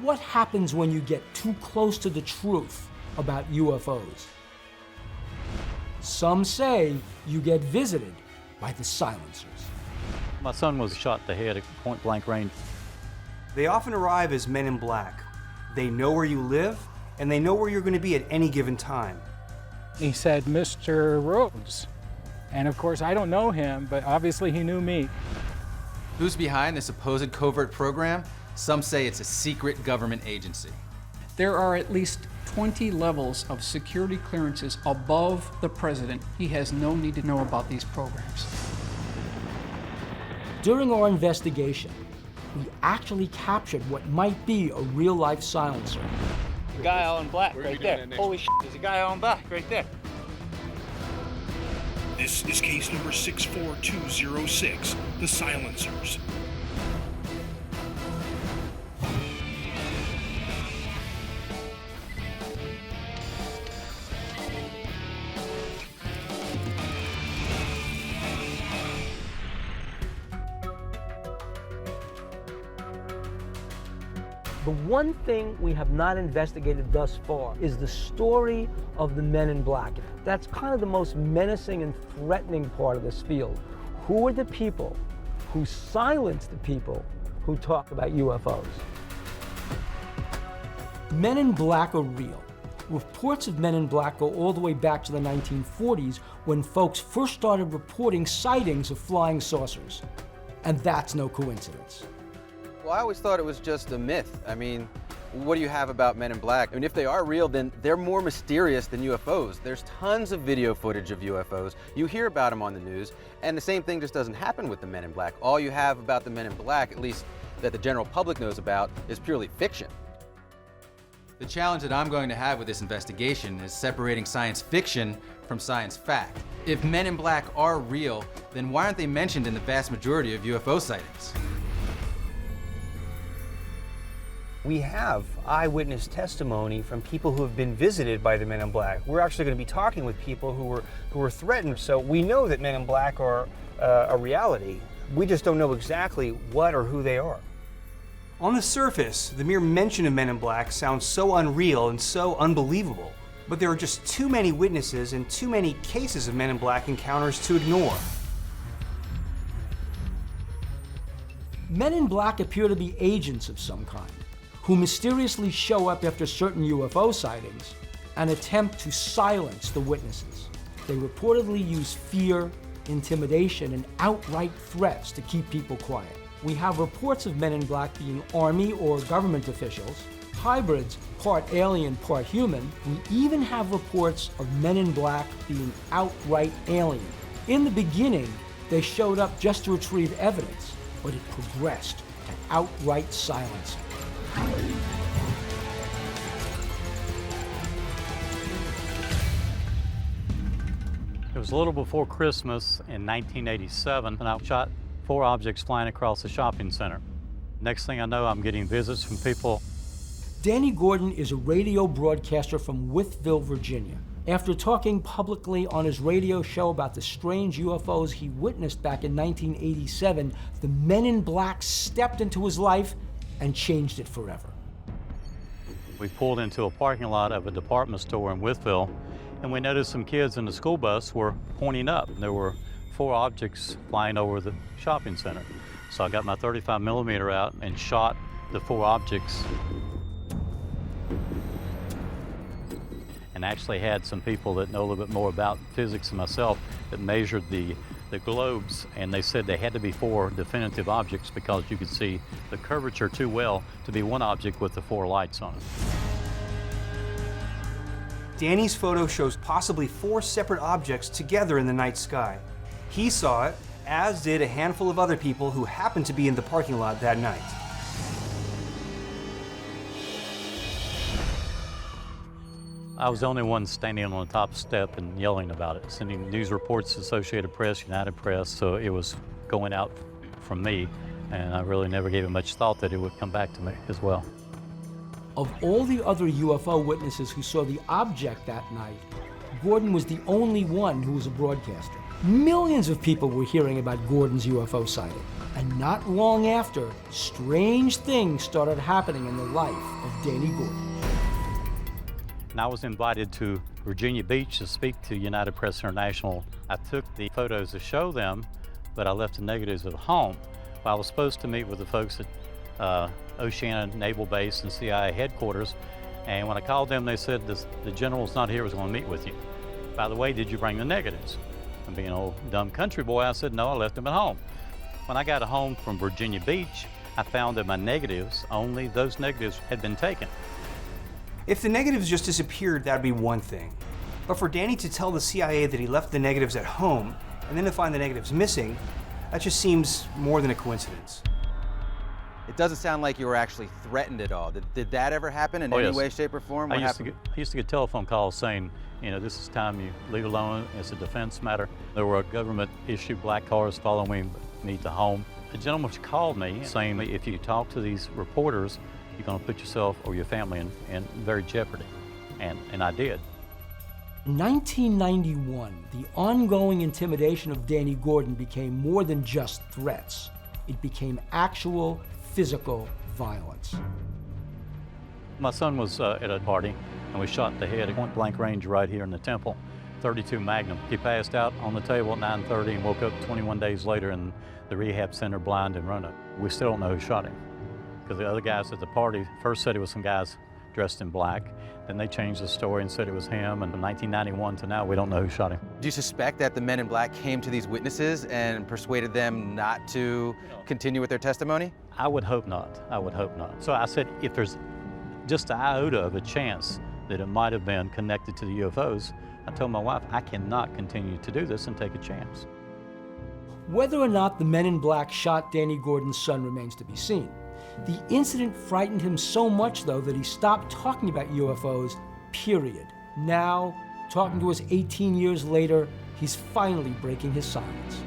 What happens when you get too close to the truth about UFOs? Some say you get visited by the silencers. My son was shot in the head at point-blank range. They often arrive as men in black. They know where you live, and they know where you're going to be at any given time. He said, "Mr. Rhodes." And of course, I don't know him, but obviously he knew me. Who's behind this supposed covert program? Some say it's a secret government agency. There are at least 20 levels of security clearances above the president. He has no need to know about these programs. During our investigation, we actually captured what might be a real-life silencer. The guy all in black right there. Holy shit, there's a guy all in black right there. This is case number 64206, the silencers. The one thing we have not investigated thus far is the story of the men in black. That's kind of the most menacing and threatening part of this field. Who are the people who silence the people who talk about UFOs? Men in black are real. Reports of men in black go all the way back to the 1940s when folks first started reporting sightings of flying saucers. And that's no coincidence. Well, I always thought it was just a myth. I mean, what do you have about men in black? I mean, if they are real, then they're more mysterious than UFOs. There's tons of video footage of UFOs. You hear about them on the news, and the same thing just doesn't happen with the men in black. All you have about the men in black, at least that the general public knows about, is purely fiction. The challenge that I'm going to have with this investigation is separating science fiction from science fact. If men in black are real, then why aren't they mentioned in the vast majority of UFO sightings? We have eyewitness testimony from people who have been visited by the men in black. We're actually going to be talking with people who were threatened, so we know that men in black are a reality. We just don't know exactly what or who they are. On the surface, the mere mention of men in black sounds so unreal and so unbelievable, but there are just too many witnesses and too many cases of men in black encounters to ignore. Men in black appear to be agents of some kind, who mysteriously show up after certain UFO sightings and attempt to silence the witnesses. They reportedly use fear, intimidation, and outright threats to keep people quiet. We have reports of men in black being Army or government officials, hybrids, part alien, part human. We even have reports of men in black being outright alien. In the beginning, they showed up just to retrieve evidence, but it progressed to outright silencing. It was a little before Christmas in 1987, and I shot 4 objects flying across the shopping center. Next thing I know, I'm getting visits from people. Danny Gordon is a radio broadcaster from Wytheville, Virginia. After talking publicly on his radio show about the strange UFOs he witnessed back in 1987, the men in black stepped into his life and changed it forever. We pulled into a parking lot of a department store in Wytheville, and we noticed some kids in the school bus were pointing up. There were 4 objects flying over the shopping center. So I got my 35mm out and shot the 4 objects. And actually had some people that know a little bit more about physics than myself that measured the globes, and they said they had to be 4 definitive objects because you could see the curvature too well to be one object with the 4 lights on it. Danny's photo shows possibly 4 separate objects together in the night sky. He saw it, as did a handful of other people who happened to be in the parking lot that night. I was the only one standing on the top step and yelling about it, sending news reports to Associated Press, United Press, so it was going out from me, and I really never gave it much thought that it would come back to me as well. Of all the other UFO witnesses who saw the object that night, Gordon was the only one who was a broadcaster. Millions of people were hearing about Gordon's UFO sighting. And not long after, strange things started happening in the life of Danny Gordon. And I was invited to Virginia Beach to speak to United Press International. I took the photos to show them, but I left the negatives at home. Well, I was supposed to meet with the folks at Oceana Naval Base and CIA headquarters, and when I called them, they said the general's not here, was going to meet with you. By the way, did you bring the negatives? And being an old dumb country boy, I said, no, I left them at home. When I got home from Virginia Beach, I found that my negatives, only those negatives had been taken. If the negatives just disappeared, that'd be one thing. But for Danny to tell the CIA that he left the negatives at home, and then to find the negatives missing, that just seems more than a coincidence. It doesn't sound like you were actually threatened at all. Did that ever happen in any way, shape, or form? I used to get telephone calls saying, you know, this is time you leave alone, it's a defense matter. There were government-issued black cars following me to home. A gentleman called me saying, if you talk to these reporters, you're going to put yourself or your family in very jeopardy. And I did. In 1991, the ongoing intimidation of Danny Gordon became more than just threats. It became actual physical violence. My son was at a party and was shot in the head at point blank range right here in the temple, .32 Magnum. He passed out on the table at 9:30 and woke up 21 days later in the rehab center blind in Roanoke. We still don't know who shot him, because the other guys at the party first said it was some guys dressed in black. Then they changed the story and said it was him, and from 1991 to now, we don't know who shot him. Do you suspect that the men in black came to these witnesses and persuaded them not to continue with their testimony? I would hope not. I would hope not. So I said, if there's just an iota of a chance that it might have been connected to the UFOs, I told my wife, I cannot continue to do this and take a chance. Whether or not the men in black shot Danny Gordon's son remains to be seen. The incident frightened him so much, though, that he stopped talking about UFOs, period. Now, talking to us 18 years later, he's finally breaking his silence.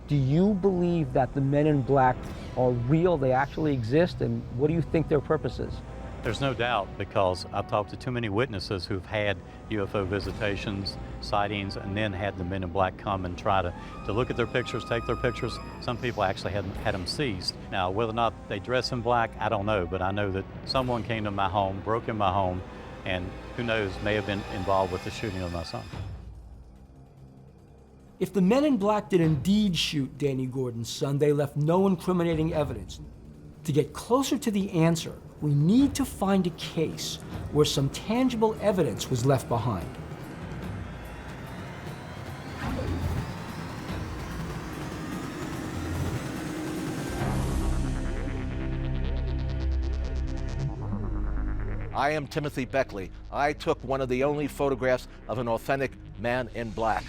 Do you believe that the men in black are real, they actually exist, and what do you think their purpose is? There's no doubt, because I've talked to too many witnesses who've had UFO visitations, sightings, and then had the men in black come and try to look at their pictures, take their pictures. Some people actually had them seized. Now, whether or not they dress in black, I don't know, but I know that someone came to my home, broke in my home, and who knows, may have been involved with the shooting of my son. If the men in black did indeed shoot Danny Gordon's son, they left no incriminating evidence. To get closer to the answer, we need to find a case where some tangible evidence was left behind. I am Timothy Beckley. I took one of the only photographs of an authentic man in black.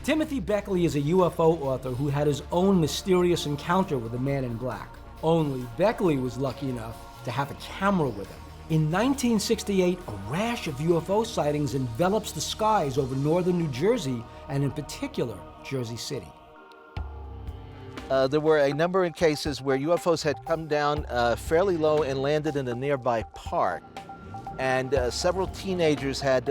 Timothy Beckley is a UFO author who had his own mysterious encounter with a man in black. Only Beckley was lucky enough to have a camera with him. In 1968, a rash of UFO sightings envelops the skies over northern New Jersey, and in particular, Jersey City. There were a number of cases where UFOs had come down fairly low and landed in a nearby park. And several teenagers had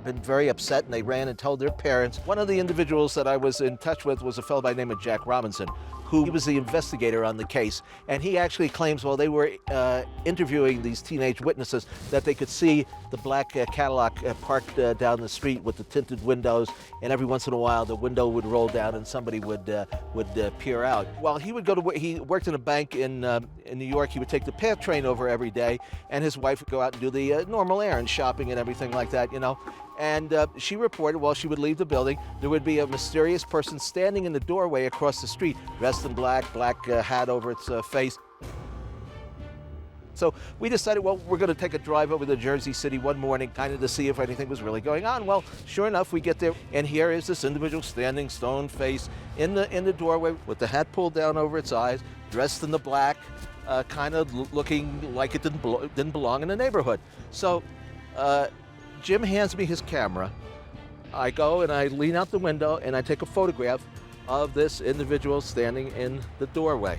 been very upset, and they ran and told their parents. One of the individuals that I was in touch with was a fellow by the name of Jack Robinson, who was the investigator on the case. And he actually claims while they were interviewing these teenage witnesses that they could see the black Cadillac parked down the street with the tinted windows, and every once in a while the window would roll down and somebody would peer out. While he would go to, he worked in a bank in New York, he would take the PATH train over every day, and his wife would go out and do the normal errand shopping and everything like that, you know. And she reported while she would leave the building, there would be a mysterious person standing in the doorway across the street, dressed in black hat over its face. So we decided, well, we're going to take a drive over to Jersey City one morning, kind of to see if anything was really going on. Well, sure enough, we get there, and here is this individual standing stone-faced in the doorway with the hat pulled down over its eyes, dressed in the black, kind of looking like it didn't belong in the neighborhood. So Jim hands me his camera. I go and I lean out the window and I take a photograph of this individual standing in the doorway.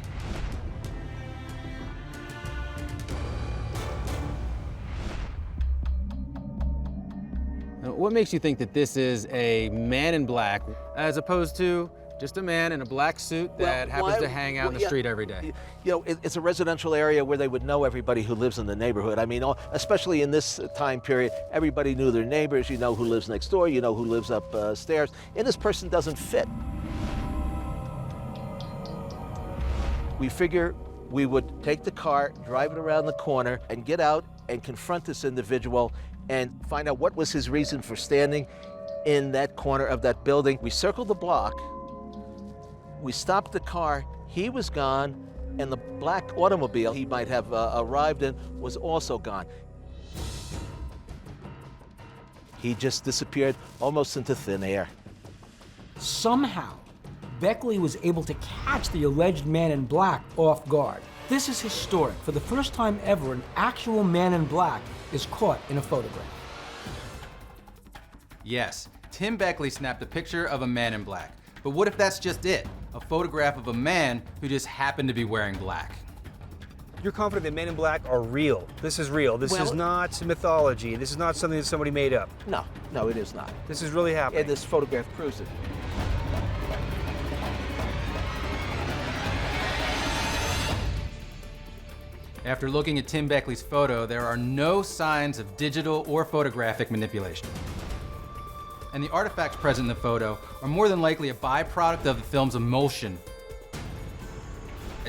What makes you think that this is a man in black as opposed to just a man in a black suit that happens to hang out in the street every day? You know, it's a residential area where they would know everybody who lives in the neighborhood. I mean, especially in this time period, everybody knew their neighbors. You know who lives next door, you know who lives upstairs, and this person doesn't fit. We figure we would take the car, drive it around the corner, and get out and confront this individual and find out what was his reason for standing in that corner of that building. We circled the block, we stopped the car, he was gone, and the black automobile he might have arrived in was also gone. He just disappeared almost into thin air. Somehow, Beckley was able to catch the alleged man in black off guard. This is historic. For the first time ever, an actual man in black is caught in a photograph. Yes, Tim Beckley snapped a picture of a man in black. But what if that's just it? A photograph of a man who just happened to be wearing black. You're confident that men in black are real. This is real. This is not mythology. This is not something that somebody made up. No, it is not. This is really happening. And this photograph proves it. After looking at Tim Beckley's photo, there are no signs of digital or photographic manipulation. And the artifacts present in the photo are more than likely a byproduct of the film's emulsion.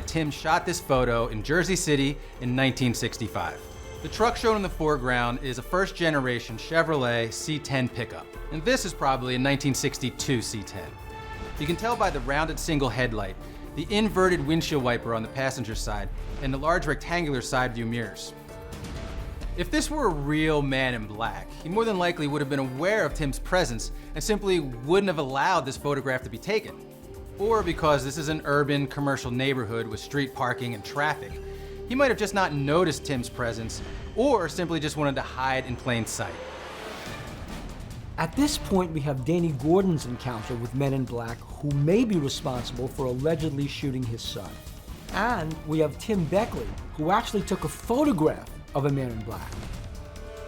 Tim shot this photo in Jersey City in 1965. The truck shown in the foreground is a first-generation Chevrolet C10 pickup, and this is probably a 1962 C10. You can tell by the rounded single headlight, the inverted windshield wiper on the passenger side, and the large rectangular side view mirrors. If this were a real man in black, he more than likely would have been aware of Tim's presence and simply wouldn't have allowed this photograph to be taken. Or because this is an urban commercial neighborhood with street parking and traffic, he might have just not noticed Tim's presence or simply just wanted to hide in plain sight. At this point, we have Danny Gordon's encounter with men in black who may be responsible for allegedly shooting his son. And we have Tim Beckley, who actually took a photograph of a man in black.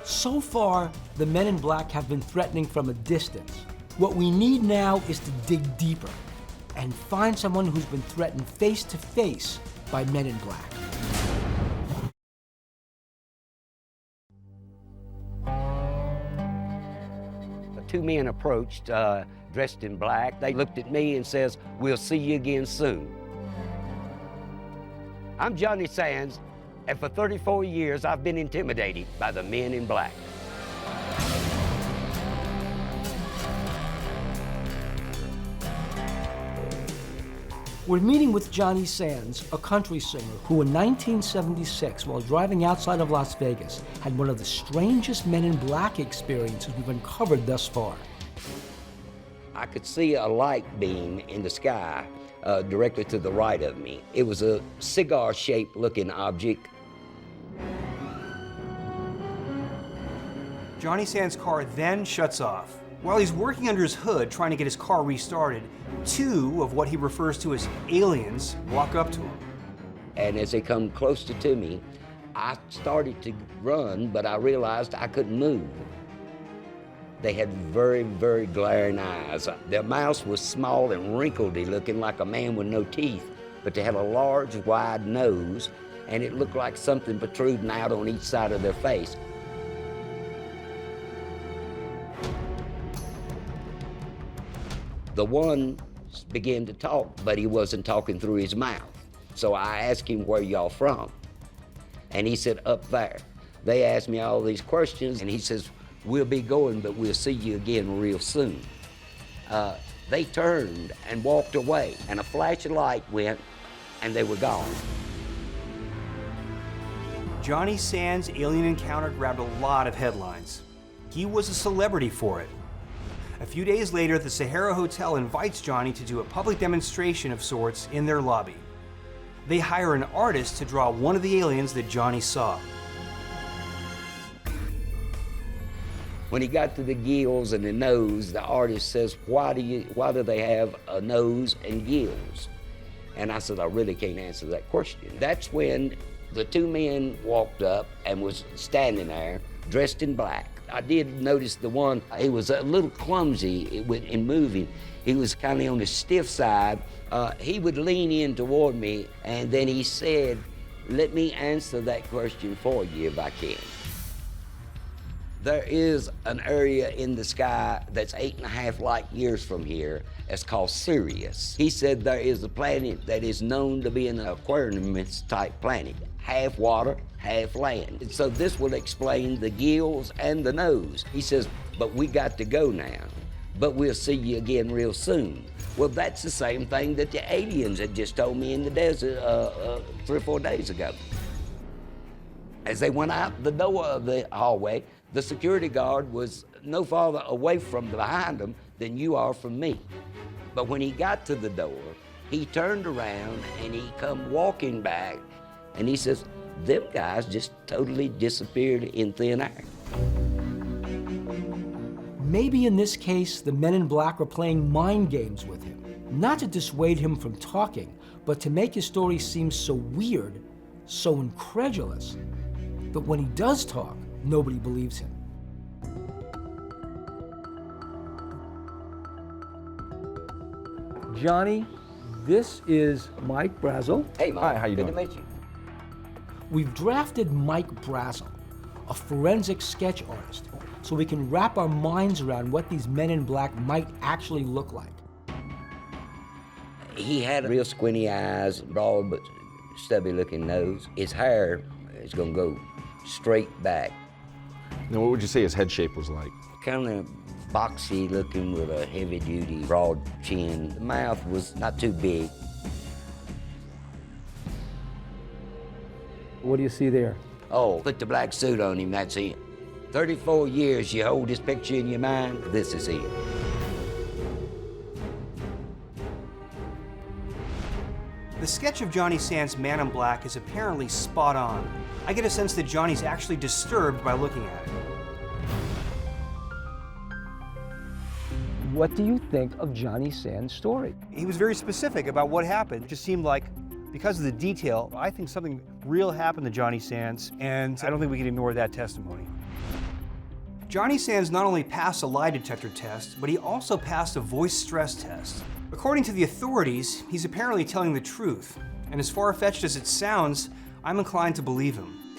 So far, the men in black have been threatening from a distance. What we need now is to dig deeper and find someone who's been threatened face to face by men in black. Two men approached, dressed in black. They looked at me and says, "We'll see you again soon." I'm Johnny Sands, and for 34 years I've been intimidated by the men in black. We're meeting with Johnny Sands, a country singer who in 1976, while driving outside of Las Vegas, had one of the strangest men in black experiences we've uncovered thus far. I could see a light beam in the sky directly to the right of me. It was a cigar-shaped looking object. Johnny Sands' car then shuts off. While he's working under his hood trying to get his car restarted, two of what he refers to as aliens walk up to him. And as they come closer to me, I started to run, but I realized I couldn't move. They had very, very glaring eyes. Their mouths was small and wrinkledy, looking like a man with no teeth, but they had a large, wide nose, and it looked like something protruding out on each side of their face. The one began to talk, but he wasn't talking through his mouth. So I asked him, "Where y'all from?" And he said, "Up there." They asked me all these questions, and he says, "We'll be going, but we'll see you again real soon." They turned and walked away, and a flash of light went, and they were gone. Johnny Sands' alien encounter grabbed a lot of headlines. He was a celebrity for it. A few days later, the Sahara Hotel invites Johnny to do a public demonstration of sorts in their lobby. They hire an artist to draw one of the aliens that Johnny saw. When he got to the gills and the nose, the artist says, why do they have a nose and gills? And I said, I really can't answer that question. That's when the two men walked up and was standing there, dressed in black. I did notice the one, he was a little clumsy in moving. He was kind of on the stiff side. He would lean in toward me, and then he said, "Let me answer that question for you if I can." There is an area in the sky that's 8.5 light years from here. It's called Sirius. He said there is a planet that is known to be an Aquarius type planet, half water, half land. And so this will explain the gills and the nose. He says, but we got to go now, but we'll see you again real soon. Well, that's the same thing that the aliens had just told me in the desert 3 or 4 days ago. As they went out the door of the hallway, the security guard was no farther away from behind him than you are from me. But when he got to the door, he turned around and he come walking back, and he says, them guys just totally disappeared in thin air. Maybe in this case, the men in black are playing mind games with him, not to dissuade him from talking, but to make his story seem so weird, so incredulous, that when he does talk, nobody believes him. Johnny, this is Mike Brazel. Hey, Mike. Hi, how you Good doing? to meet you. We've drafted Mike Brazel, a forensic sketch artist, so we can wrap our minds around what these men in black might actually look like. He had real squinty eyes, broad but stubby-looking nose. His hair is gonna go straight back. Now, what would you say his head shape was like? Kind of boxy looking with a heavy-duty, broad chin. The mouth was not too big. What do you see there? Oh, put the black suit on him, that's it. 34 years you hold this picture in your mind, this is it. The sketch of Johnny Sands' Man in Black is apparently spot on. I get a sense that Johnny's actually disturbed by looking at it. What do you think of Johnny Sands' story? He was very specific about what happened. It just seemed like, because of the detail, I think something real happened to Johnny Sands, and I don't think we can ignore that testimony. Johnny Sands not only passed a lie detector test, but he also passed a voice stress test. According to the authorities, he's apparently telling the truth, and as far-fetched as it sounds, I'm inclined to believe him.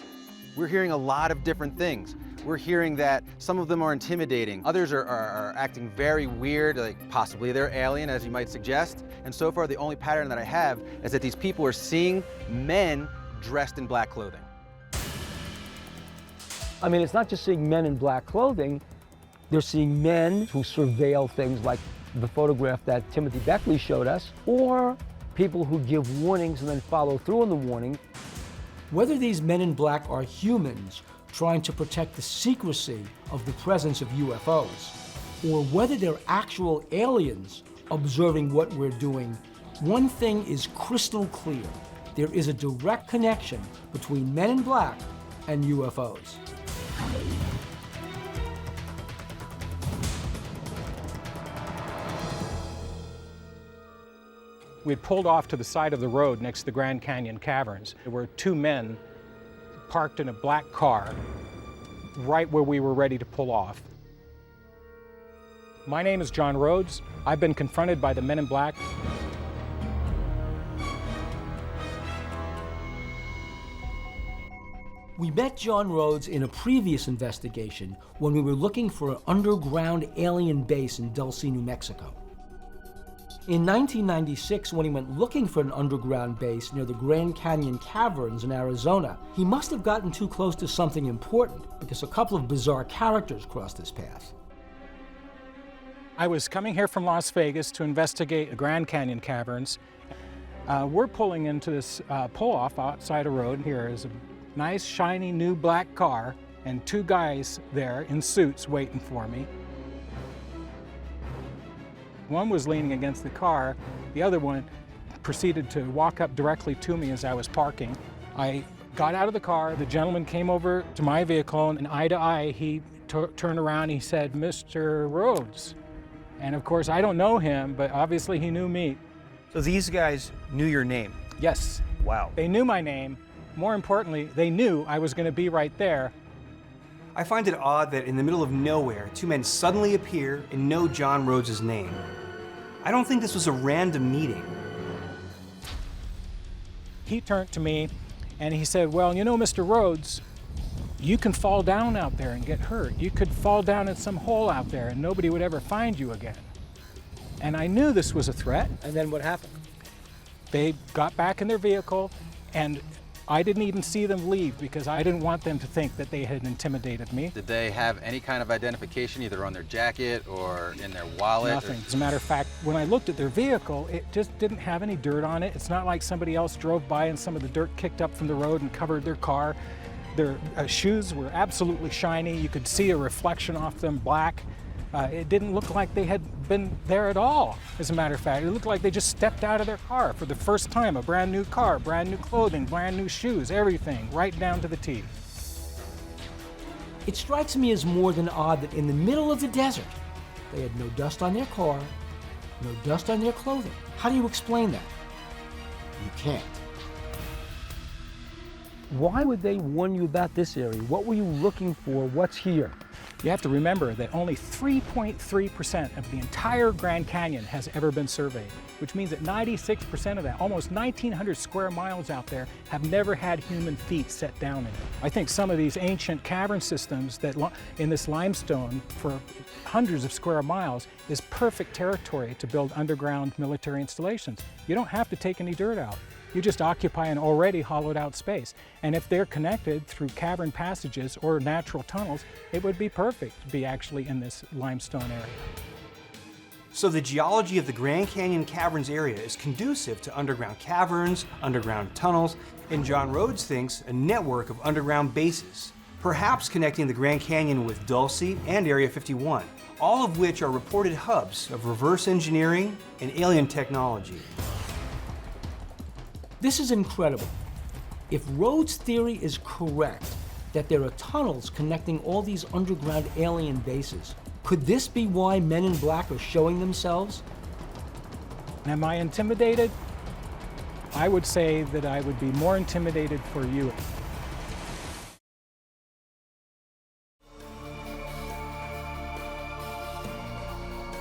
We're hearing a lot of different things. We're hearing that some of them are intimidating. Others are acting very weird, like possibly they're alien, as you might suggest. And so far, the only pattern that I have is that these people are seeing men dressed in black clothing. I mean, it's not just seeing men in black clothing. They're seeing men who surveil things like the photograph that Timothy Beckley showed us, or people who give warnings and then follow through on the warning. Whether these men in black are humans trying to protect the secrecy of the presence of UFOs, or whether they're actual aliens observing what we're doing, one thing is crystal clear. There is a direct connection between men in black and UFOs. We had pulled off to the side of the road next to the Grand Canyon Caverns. There were 2 men parked in a black car right where we were ready to pull off. My name is John Rhodes. I've been confronted by the men in black. We met John Rhodes in a previous investigation when we were looking for an underground alien base in Dulce, New Mexico. In 1996, when he went looking for an underground base near the Grand Canyon Caverns in Arizona, he must have gotten too close to something important because a couple of bizarre characters crossed his path. I was coming here from Las Vegas to investigate the Grand Canyon Caverns. We're pulling into this pull-off outside a road. Here is a nice, shiny, new black car and 2 guys there in suits waiting for me. One was leaning against the car. The other one proceeded to walk up directly to me as I was parking. I got out of the car. The gentleman came over to my vehicle, and eye to eye, he turned around. He said, "Mr. Rhodes." And of course, I don't know him, but obviously he knew me. So these guys knew your name? Yes. Wow. They knew my name. More importantly, they knew I was going to be right there. I find it odd that in the middle of nowhere, two men suddenly appear and know John Rhodes' name. I don't think this was a random meeting. He turned to me and he said, well, you know, Mr. Rhodes, you can fall down out there and get hurt. You could fall down in some hole out there and nobody would ever find you again. And I knew this was a threat. And then what happened? They got back in their vehicle, and I didn't even see them leave because I didn't want them to think that they had intimidated me. Did they have any kind of identification either on their jacket or in their wallet? Nothing. As a matter of fact, when I looked at their vehicle, it just didn't have any dirt on it. It's not like somebody else drove by and some of the dirt kicked up from the road and covered their car. Their shoes were absolutely shiny. You could see a reflection off them, black. It didn't look like they had been there at all, as a matter of fact. It looked like they just stepped out of their car for the first time. A brand new car, brand new clothing, brand new shoes, everything, right down to the T. It strikes me as more than odd that in the middle of the desert, they had no dust on their car, no dust on their clothing. How do you explain that? You can't. Why would they warn you about this area? What were you looking for? What's here? You have to remember that only 3.3% of the entire Grand Canyon has ever been surveyed, which means that 96% of that, almost 1,900 square miles out there, have never had human feet set down in it. I think some of these ancient cavern systems that in this limestone for hundreds of square miles is perfect territory to build underground military installations. You don't have to take any dirt out. You just occupy an already hollowed out space. And if they're connected through cavern passages or natural tunnels, it would be perfect to be actually in this limestone area. So the geology of the Grand Canyon Caverns area is conducive to underground caverns, underground tunnels, and John Rhodes thinks a network of underground bases, perhaps connecting the Grand Canyon with Dulce and Area 51, all of which are reported hubs of reverse engineering and alien technology. This is incredible. If Rhodes' theory is correct, that there are tunnels connecting all these underground alien bases, could this be why Men in Black are showing themselves? Am I intimidated? I would say that I would be more intimidated for you.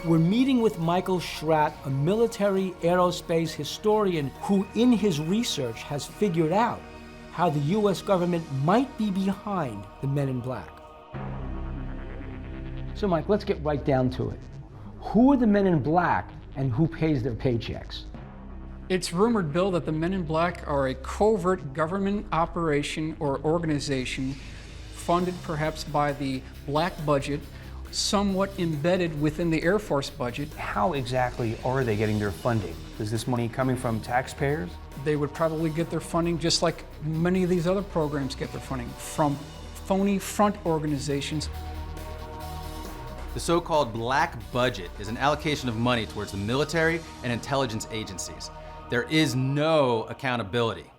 We're meeting with Michael Schratt, a military aerospace historian who, in his research, has figured out how the U.S. government might be behind the Men in Black. So, Mike, let's get right down to it. Who are the Men in Black and who pays their paychecks? It's rumored, Bill, that the Men in Black are a covert government operation or organization funded perhaps by the black budget, somewhat embedded within the Air Force budget. How exactly are they getting their funding? Is this money coming from taxpayers? They would probably get their funding just like many of these other programs get their funding, from phony front organizations. The so-called black budget is an allocation of money towards the military and intelligence agencies. There is no accountability.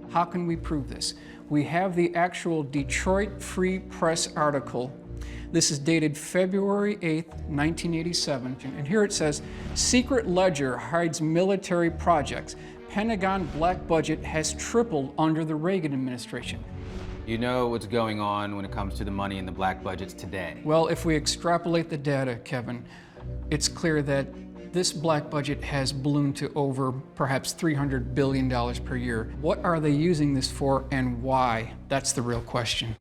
How can we prove this? We have the actual Detroit Free Press article. This is dated February 8th, 1987, and here it says, "Secret ledger hides military projects. Pentagon black budget has tripled under the Reagan administration." You know what's going on when it comes to the money in the black budgets today. Well, if we extrapolate the data, Kevin, it's clear that this black budget has ballooned to over perhaps $300 billion per year. What are they using this for and why? That's the real question.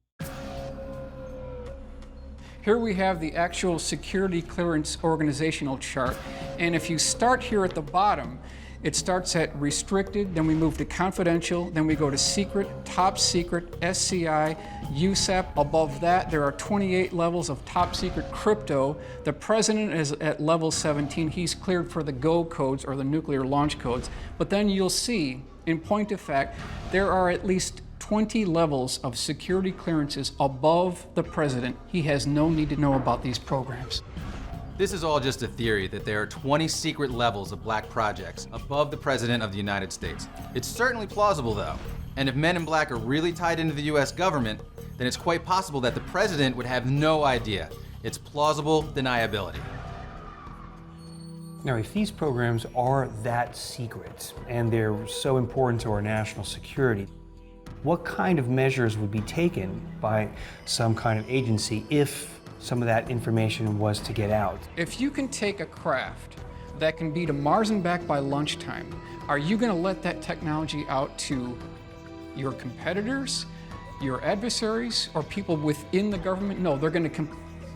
Here we have the actual security clearance organizational chart. And if you start here at the bottom, it starts at restricted, then we move to confidential, then we go to secret, top secret, SCI, USAP. Above that, there are 28 levels of top secret crypto. The president is at level 17. He's cleared for the GO codes, or the nuclear launch codes. But then you'll see, in point of fact, there are at least 20 levels of security clearances above the president. He has no need to know about these programs. This is all just a theory that there are 20 secret levels of black projects above the President of the United States. It's certainly plausible, though. And if Men in Black are really tied into the US government, then it's quite possible that the President would have no idea. It's plausible deniability. Now, if these programs are that secret and they're so important to our national security, What kind of measures would be taken by some kind of agency if some of that information was to get out? If you can take a craft that can be to Mars and back by lunchtime, are you going to let that technology out to your competitors, your adversaries, or people within the government? No, they're going to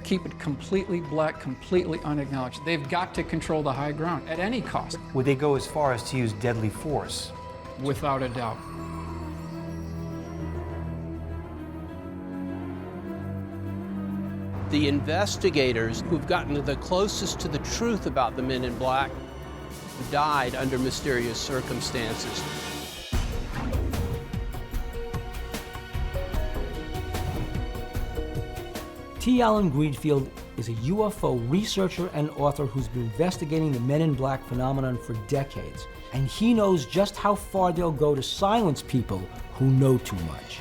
keep it completely black, completely unacknowledged. They've got to control the high ground at any cost. Would they go as far as to use deadly force? Without a doubt. The investigators who've gotten the closest to the truth about the Men in Black died under mysterious circumstances. T. Allen Greenfield is a UFO researcher and author who's been investigating the Men in Black phenomenon for decades, and he knows just how far they'll go to silence people who know too much.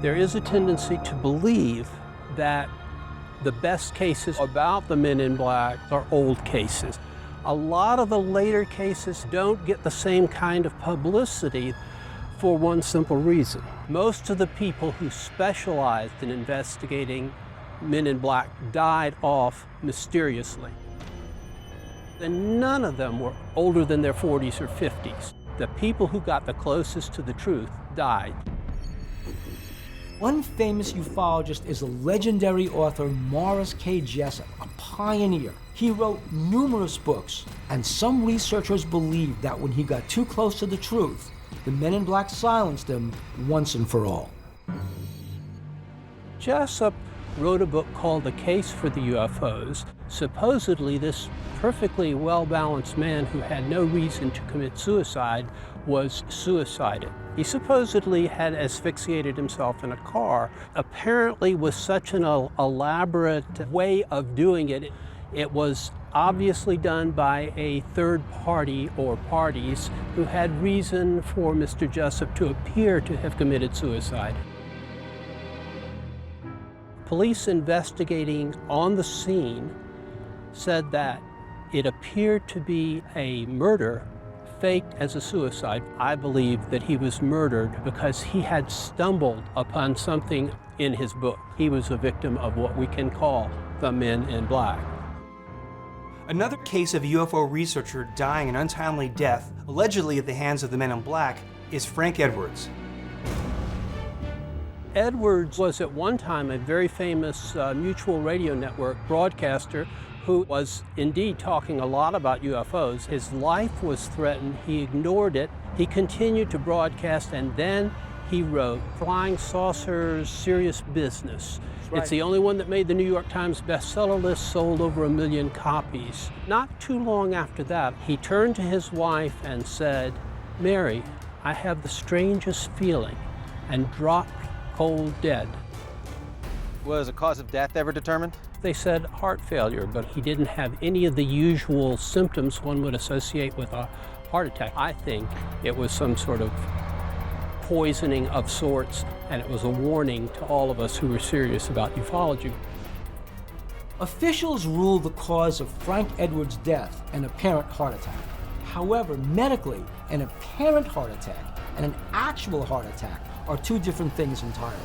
There is a tendency to believe that the best cases about the Men in Black are old cases. A lot of the later cases don't get the same kind of publicity for one simple reason. Most of the people who specialized in investigating Men in Black died off mysteriously. And none of them were older than their 40s or 50s. The people who got the closest to the truth died. One famous ufologist is the legendary author Morris K. Jessup, a pioneer. He wrote numerous books, and some researchers believe that when he got too close to the truth, the Men in Black silenced him once and for all. Jessup wrote a book called The Case for the UFOs. Supposedly, this perfectly well-balanced man who had no reason to commit suicide was suicided. He supposedly had asphyxiated himself in a car, apparently with such an elaborate way of doing it. It was obviously done by a third party or parties who had reason for Mr. Jessup to appear to have committed suicide. Police investigating on the scene said that it appeared to be a murder faked as a suicide. I believe that he was murdered because he had stumbled upon something in his book. He was a victim of what we can call the Men in Black. Another case of a UFO researcher dying an untimely death, allegedly at the hands of the Men in Black, is Frank Edwards. Edwards was at one time a very famous mutual radio network broadcaster who was indeed talking a lot about UFOs. His life was threatened. He ignored it. He continued to broadcast, and then he wrote Flying Saucers, Serious Business. Right. It's the only one that made the New York Times bestseller list, sold over 1 million copies. Not too long after that, he turned to his wife and said, "Mary, I have the strangest feeling," and dropped cold dead. Was a cause of death ever determined? They said heart failure, but he didn't have any of the usual symptoms one would associate with a heart attack. I think it was some sort of poisoning of sorts, and it was a warning to all of us who were serious about ufology. Officials ruled the cause of Frank Edwards' death an apparent heart attack. However, medically, an apparent heart attack and an actual heart attack are two different things entirely.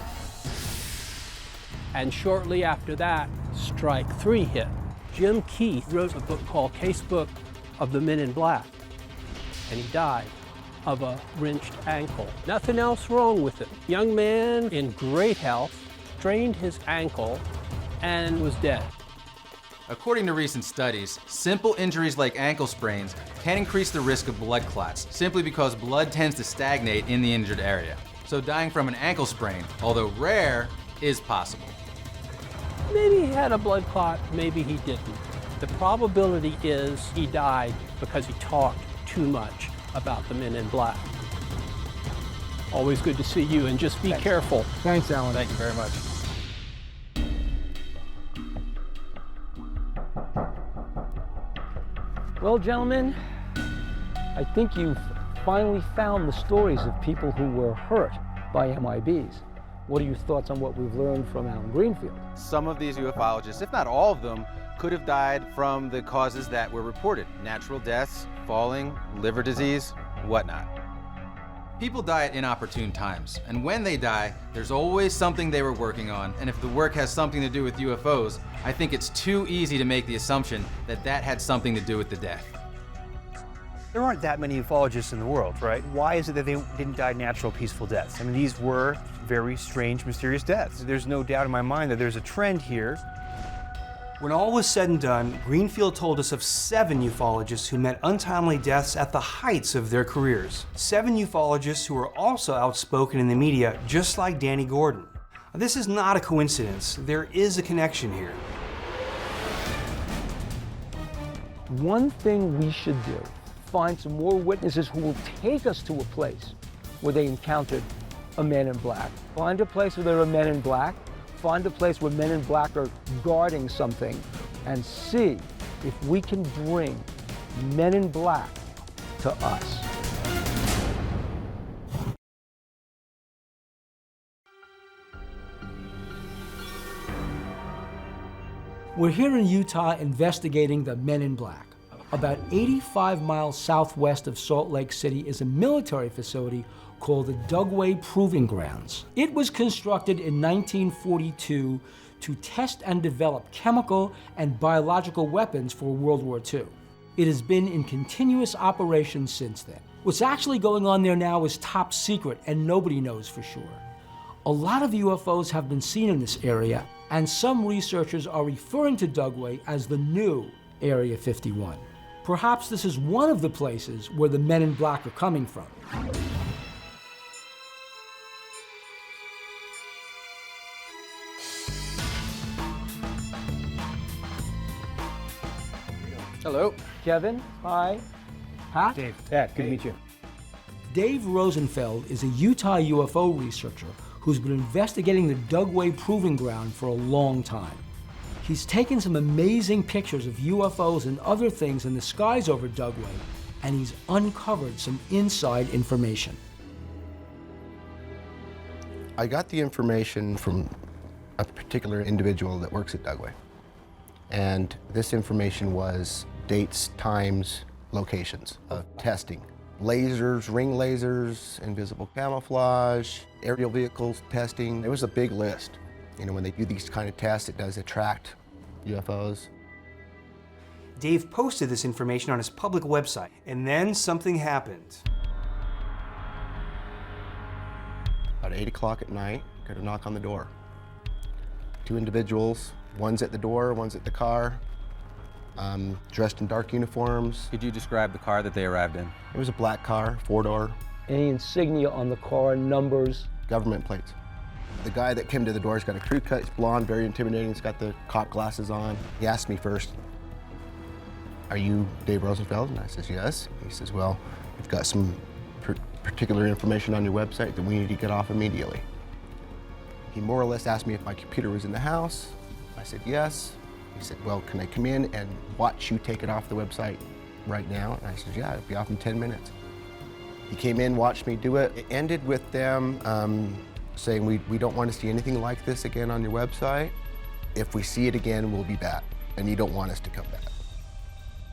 And shortly after that, strike three hit. Jim Keith wrote a book called Casebook of the Men in Black, and he died of a wrenched ankle. Nothing else wrong with it. Young man in great health, strained his ankle, and was dead. According to recent studies, simple injuries like ankle sprains can increase the risk of blood clots, simply because blood tends to stagnate in the injured area. So dying from an ankle sprain, although rare, is possible. Maybe he had a blood clot, maybe he didn't. The probability is he died because he talked too much about the Men in Black. Always good to see you, and just be careful. Thanks, Alan. Thank you very much. Well, gentlemen, I think you've finally found the stories of people who were hurt by MIBs. What are your thoughts on what we've learned from Alan Greenfield? Some of these ufologists, if not all of them, could have died from the causes that were reported. Natural deaths, falling, liver disease, whatnot. People die at inopportune times, and when they die, there's always something they were working on, and if the work has something to do with UFOs, I think it's too easy to make the assumption that that had something to do with the death. There aren't that many ufologists in the world, right? Why is it that they didn't die natural, peaceful deaths? I mean, these were very strange, mysterious deaths. There's no doubt in my mind that there's a trend here. When all was said and done, Greenfield told us of 7 ufologists who met untimely deaths at the heights of their careers. 7 ufologists who were also outspoken in the media, just like Danny Gordon. Now, this is not a coincidence. There is a connection here. One thing we should do, find some more witnesses who will take us to a place where they encountered a man in black. Find a place where there are men in black. Find a place where men in black are guarding something and see if we can bring men in black to us. We're here in Utah investigating the Men in Black. About 85 miles southwest of Salt Lake City is a military facility called the Dugway Proving Grounds. It was constructed in 1942 to test and develop chemical and biological weapons for World War II. It has been in continuous operation since then. What's actually going on there now is top secret and nobody knows for sure. A lot of UFOs have been seen in this area, and some researchers are referring to Dugway as the new Area 51. Perhaps this is one of the places where the Men in Black are coming from. Hello. Kevin, hi. Pat? Dave. Pat, good to meet you. Dave Rosenfeld is a Utah UFO researcher who's been investigating the Dugway Proving Ground for a long time. He's taken some amazing pictures of UFOs and other things in the skies over Dugway, and he's uncovered some inside information. I got the information from a particular individual that works at Dugway. And this information was dates, times, locations of testing. Lasers, ring lasers, invisible camouflage, aerial vehicles testing. It was a big list. You know, when they do these kind of tests, it does attract UFOs. Dave posted this information on his public website, and then something happened. About 8 o'clock at night, got a knock on the door. 2 individuals, one's at the door, one's at the car, dressed in dark uniforms. Could you describe the car that they arrived in? It was a black car, 4-door. Any insignia on the car, numbers? Government plates. The guy that came to the door has got a crew cut, he's blonde, very intimidating, he's got the cop glasses on. He asked me first, "Are you Dave Rosenfeld?" And I says, "Yes." He says, "Well, we've got some particular information on your website that we need to get off immediately." He more or less asked me if my computer was in the house. I said, "Yes." He said, "Well, can I come in and watch you take it off the website right now?" And I said, "Yeah, it'll be off in 10 minutes. He came in, watched me do it. It ended with them saying, we don't want to see anything like this again on your website. If we see it again, we'll be back, and you don't want us to come back."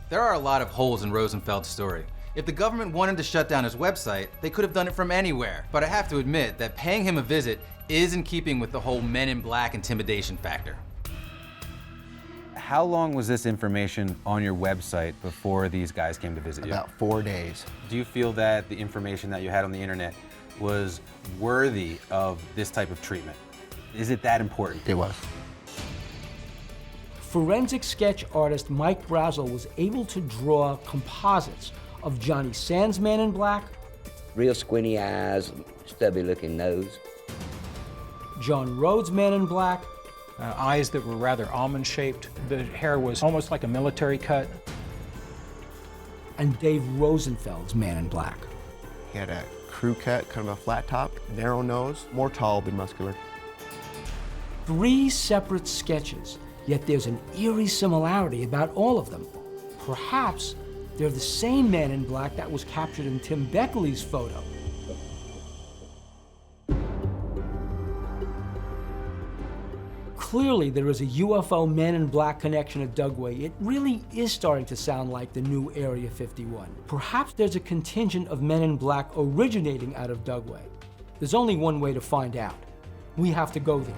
There are a lot of holes in Rosenfeld's story. If the government wanted to shut down his website, they could have done it from anywhere. But I have to admit that paying him a visit is in keeping with the whole Men in Black intimidation factor. How long was this information on your website before these guys came to visit you? About 4 days. Do you feel that the information that you had on the internet was worthy of this type of treatment? Is it that important? It was. Forensic sketch artist Mike Brazel was able to draw composites of Johnny Sands' Man in Black, Real squinty eyes, stubby looking nose. John Rhodes' Man in Black, eyes that were rather almond-shaped. The hair was almost like a military cut. and Dave Rosenfeld's Man in Black. He had a crew cut, kind of a flat top, narrow nose, more tall than muscular. 3 separate sketches, yet there's an eerie similarity about all of them. Perhaps they're the same Man in Black that was captured in Tim Beckley's photo. clearly there is a UFO Man in Black connection at Dugway, it really is starting to sound like the new Area 51. Perhaps there's a contingent of Men in Black originating out of Dugway. There's only one way to find out. We have to go there.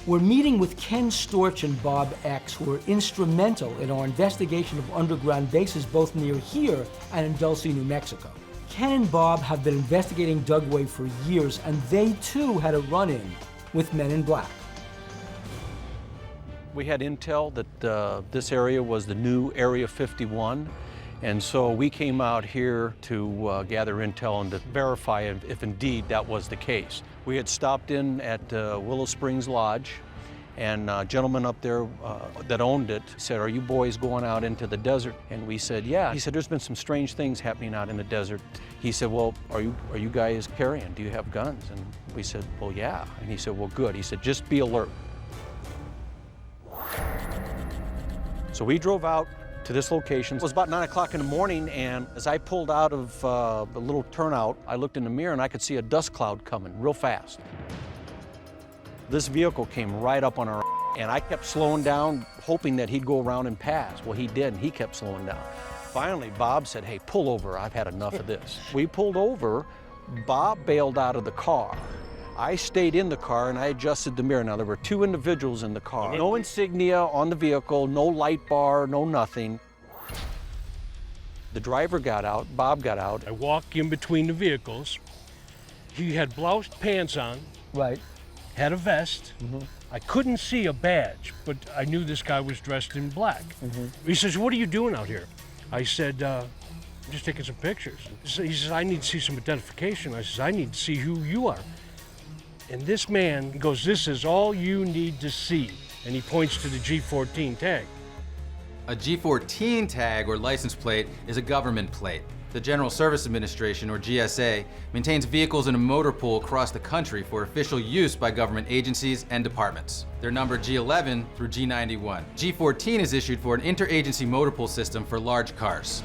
We're meeting with Ken Storch and Bob X, who are instrumental in our investigation of underground bases both near here and in Dulce, New Mexico. Ken and Bob have been investigating Dugway for years, and they too had a run-in with Men in Black. We had intel that this area was the new Area 51, and so we came out here to gather intel and to verify if indeed that was the case. We had stopped in at Willow Springs Lodge, and a gentleman up there that owned it said, "Are you boys going out into the desert?" And we said, "Yeah." He said, "There's been some strange things happening out in the desert." He said, "Well, are you guys carrying? Do you have guns?" And we said, "Well, yeah." And he said, "Well, good." He said, "Just be alert." So we drove out to this location. It was about 9 o'clock in the morning, and as I pulled out of the little turnout, I looked in the mirror and I could see a dust cloud coming real fast. This vehicle came right up on our, and I kept slowing down, hoping that he'd go around and pass. Well, he did, and he kept slowing down. Finally, Bob said, "Hey, pull over, I've had enough of this." We pulled over, Bob bailed out of the car. I stayed in the car and I adjusted the mirror. Now, there were two individuals in the car. No insignia on the vehicle, no light bar, no nothing. The driver got out, Bob got out. I walk in between the vehicles. He had bloused pants on. Right. Had a vest. I couldn't see a badge, but I knew this guy was dressed in black. He says, "What are you doing out here?" I said, "I'm just taking some pictures." He says, "I need to see some identification." I says, "I need to see who you are." And this man goes, "This is all you need to see." And he points to the G14 tag. A G14 tag or license plate is a government plate. The General Service Administration, or GSA, maintains vehicles in a motor pool across the country for official use by government agencies and departments. They're numbered G11 through G91. G14 is issued for an interagency motor pool system for large cars.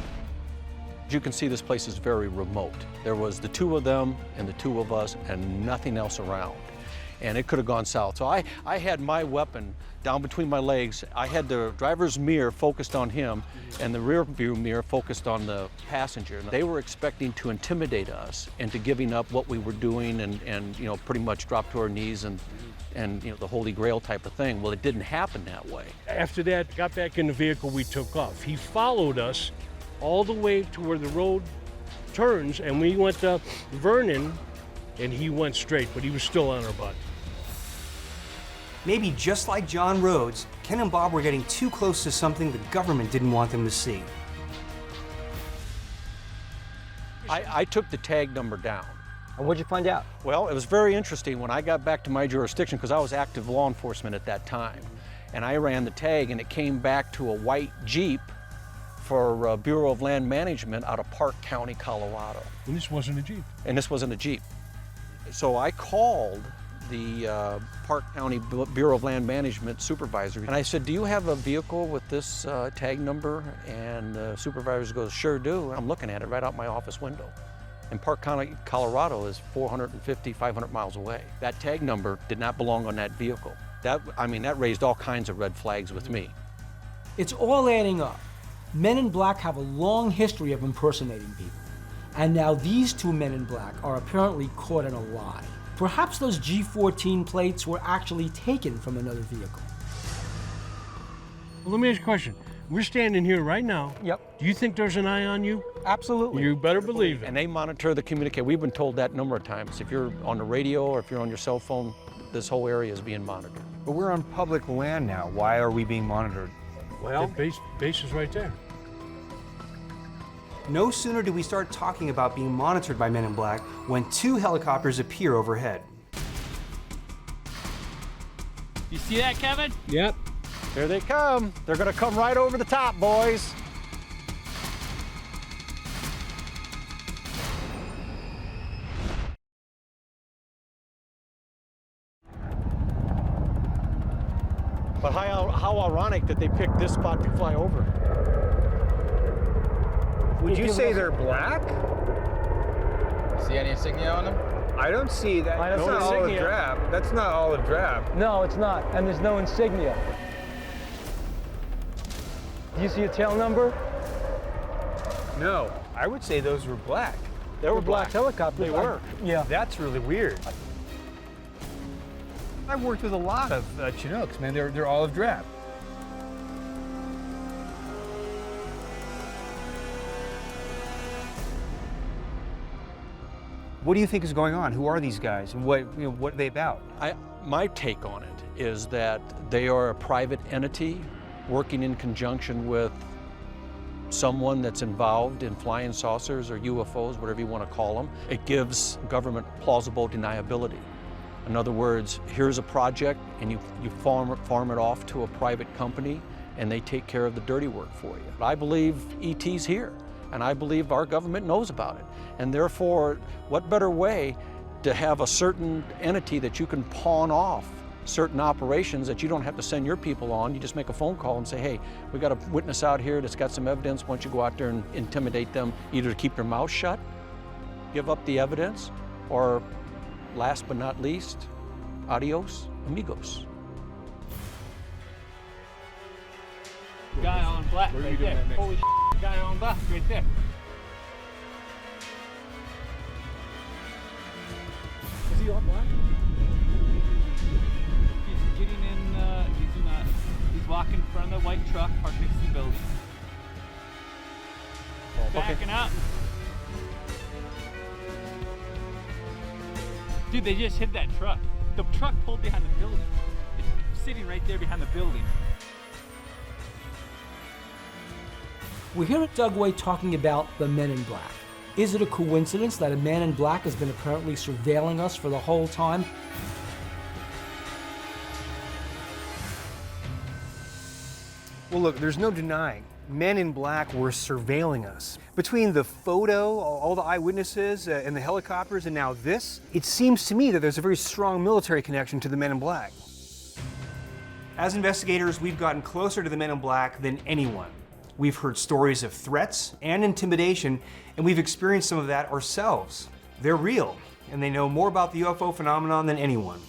You can see this place is very remote. There was the two of them and the two of us and nothing else around. And it could have gone south. So I had my weapon down between my legs. I had the driver's mirror focused on him and the rear view mirror focused on the passenger. They were expecting to intimidate us into giving up what we were doing and you know, pretty much drop to our knees and you know, the Holy Grail type of thing. Well, it didn't happen that way. After that, got back in the vehicle, we took off. He followed us all the way to where the road turns, and we went to Vernon, and he went straight, but he was still on our butt. Maybe just like John Rhodes, Ken and Bob were getting too close to something the government didn't want them to see. I took the tag number down. And what'd you find out? Well, it was very interesting when I got back to my jurisdiction, because I was active law enforcement at that time, and I ran the tag, and it came back to a white Jeep for Bureau of Land Management out of Park County, Colorado. And this wasn't a Jeep. And this wasn't a Jeep. So I called the Park County Bureau of Land Management supervisor, and I said, "Do you have a vehicle with this tag number?" And the supervisor goes, "Sure do." And I'm looking at it right out my office window. And Park County, Colorado is 450, 500 miles away. That tag number did not belong on that vehicle. That raised all kinds of red flags with me. It's all adding up. Men in Black have a long history of impersonating people. And now these two Men in Black are apparently caught in a lie. Perhaps those G14 plates were actually taken from another vehicle. Well, let me ask you a question. We're standing here right now. Yep. Do you think there's an eye on you? Absolutely. You better believe it. And they monitor the communication. We've been told that a number of times. If you're on the radio or if you're on your cell phone, this whole area is being monitored. But we're on public land now. Why are we being monitored? Well, the base is right there. No sooner do we start talking about being monitored by Men in Black when two helicopters appear overhead. You see that, Kevin? Yep. Here they come. They're gonna come right over the top, boys. But how ironic that they picked this spot to fly over. Would you say they're black? See any insignia on them? I don't see that. That's not olive drab. That's not olive drab. No, it's not, and there's no insignia. Do you see a tail number? No, I would say those were black. They were black helicopters. They were. Yeah. That's really weird. I've worked with a lot of Chinooks, man. They're olive drab. What do you think is going on? Who are these guys, and what are they about? My take on it is that they are a private entity working in conjunction with someone that's involved in flying saucers or UFOs, whatever you want to call them. It gives government plausible deniability. In other words, here's a project and you farm it off to a private company and they take care of the dirty work for you. I believe ET's here, and I believe our government knows about it. And therefore, what better way to have a certain entity that you can pawn off certain operations that you don't have to send your people on. You just make a phone call and say, hey, we got a witness out here that's got some evidence. Why don't you go out there and intimidate them, either to keep their mouth shut, give up the evidence, or last but not least, adios, amigos. Guy on black right there. Holy shit, guy on black right there. Is he on black? He's getting in, he's walking in front of the white truck parked next to the building. Backing up. Dude, they just hit that truck. The truck pulled behind the building. It's sitting right there behind the building. We're here at Dugway talking about the Men in Black. Is it a coincidence that a man in black has been apparently surveilling us for the whole time? Well, look, there's no denying. Men in black were surveilling us. Between the photo, all the eyewitnesses, and the helicopters, and now this, it seems to me that there's a very strong military connection to the Men in Black. As investigators, we've gotten closer to the Men in Black than anyone. We've heard stories of threats and intimidation, and we've experienced some of that ourselves. They're real, and they know more about the UFO phenomenon than anyone.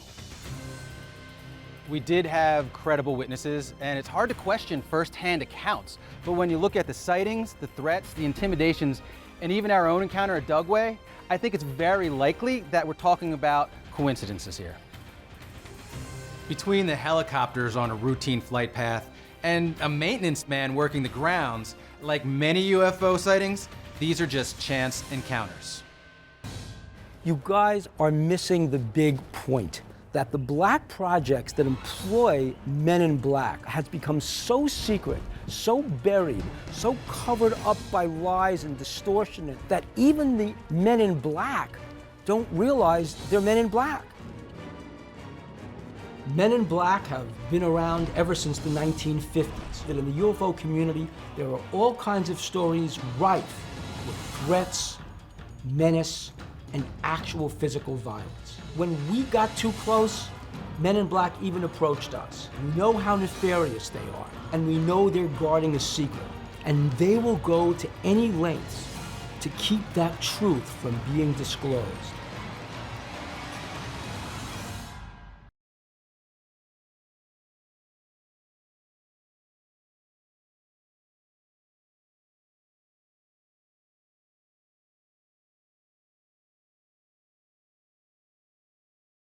We did have credible witnesses, and it's hard to question first-hand accounts. But when you look at the sightings, the threats, the intimidations, and even our own encounter at Dugway, I think it's very likely that we're talking about coincidences here. Between the helicopters on a routine flight path and a maintenance man working the grounds, like many UFO sightings, these are just chance encounters. You guys are missing the big point, that the black projects that employ Men in Black has become so secret, so buried, so covered up by lies and distortion that even the Men in Black don't realize they're Men in Black. Men in Black have been around ever since the 1950s. And in the UFO community, there are all kinds of stories rife with threats, menace, and actual physical violence. When we got too close, Men in Black even approached us. We know how nefarious they are, and we know they're guarding a secret. And they will go to any lengths to keep that truth from being disclosed.